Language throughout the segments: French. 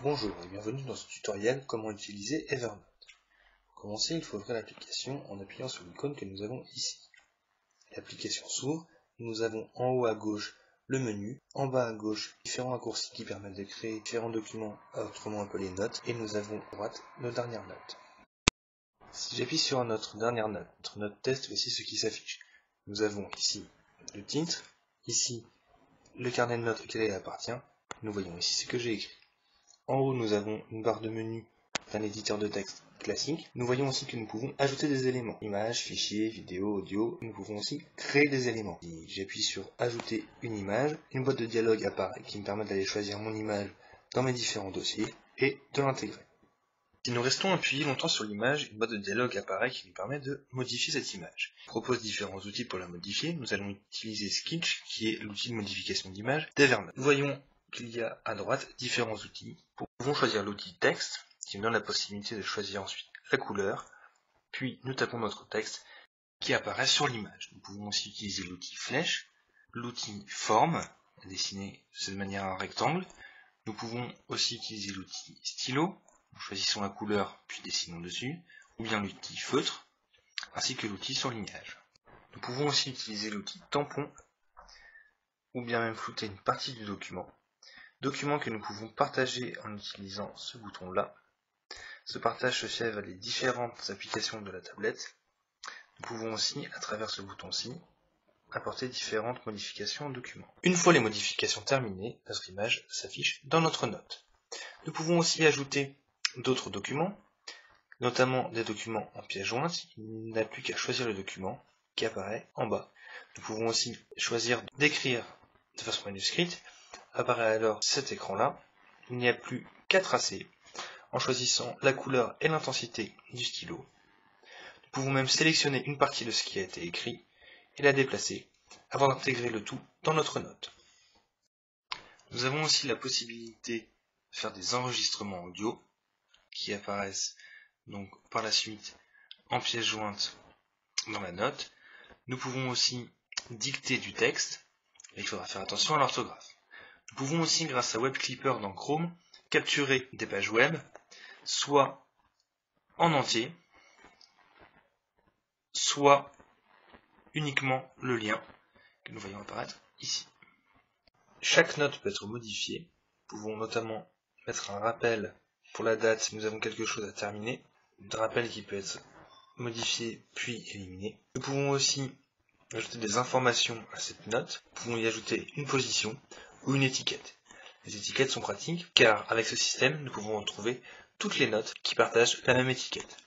Bonjour et bienvenue dans ce tutoriel comment utiliser Evernote. Pour commencer, il faut ouvrir l'application en appuyant sur l'icône que nous avons ici. L'application s'ouvre, nous avons en haut à gauche le menu, en bas à gauche différents raccourcis qui permettent de créer différents documents, autrement appelés notes, et nous avons à droite nos dernières notes. Si j'appuie sur notre dernière note, notre note test, voici ce qui s'affiche. Nous avons ici le titre, ici le carnet de notes auquel elle appartient, nous voyons ici ce que j'ai écrit. En haut, nous avons une barre de menu d'un éditeur de texte classique. Nous voyons aussi que nous pouvons ajouter des éléments. Images, fichiers, vidéos, audio. Nous pouvons aussi créer des éléments. Si j'appuie sur ajouter une image, une boîte de dialogue apparaît qui me permet d'aller choisir mon image dans mes différents dossiers et de l'intégrer. Si nous restons appuyés longtemps sur l'image, une boîte de dialogue apparaît qui nous permet de modifier cette image. Je propose différents outils pour la modifier. Nous allons utiliser Sketch, qui est l'outil de modification d'image d'Evernote. Nous voyons qu'il y a à droite différents outils. Nous pouvons choisir l'outil texte, qui nous donne la possibilité de choisir ensuite la couleur, puis nous tapons notre texte qui apparaît sur l'image. Nous pouvons aussi utiliser l'outil flèche, l'outil forme, dessiner de cette manière un rectangle. Nous pouvons aussi utiliser l'outil stylo, nous choisissons la couleur puis dessinons dessus, ou bien l'outil feutre, ainsi que l'outil surlignage. Nous pouvons aussi utiliser l'outil tampon, ou bien même flouter une partie du document que nous pouvons partager en utilisant ce bouton-là. Ce partage se fait avec les différentes applications de la tablette. Nous pouvons aussi, à travers ce bouton-ci, apporter différentes modifications au document. Une fois les modifications terminées, notre image s'affiche dans notre note. Nous pouvons aussi ajouter d'autres documents, notamment des documents en pièce jointe. Il n'a plus qu'à choisir le document qui apparaît en bas. Nous pouvons aussi choisir d'écrire de façon manuscrite. Apparaît alors cet écran-là. Il n'y a plus qu'à tracer en choisissant la couleur et l'intensité du stylo. Nous pouvons même sélectionner une partie de ce qui a été écrit et la déplacer avant d'intégrer le tout dans notre note. Nous avons aussi la possibilité de faire des enregistrements audio qui apparaissent donc par la suite en pièce jointe dans la note. Nous pouvons aussi dicter du texte, et il faudra faire attention à l'orthographe. Nous pouvons aussi, grâce à Web Clipper dans Chrome, capturer des pages web, soit en entier, soit uniquement le lien que nous voyons apparaître ici. Chaque note peut être modifiée. Nous pouvons notamment mettre un rappel pour la date si nous avons quelque chose à terminer, un rappel qui peut être modifié puis éliminé. Nous pouvons aussi ajouter des informations à cette note. Nous pouvons y ajouter une position ou une étiquette. Les étiquettes sont pratiques car avec ce système, nous pouvons retrouver toutes les notes qui partagent la même étiquette.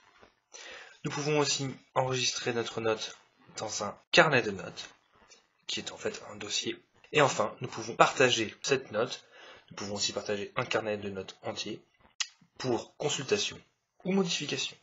Nous pouvons aussi enregistrer notre note dans un carnet de notes, qui est en fait un dossier. Et enfin, nous pouvons partager cette note. Nous pouvons aussi partager un carnet de notes entier pour consultation ou modification.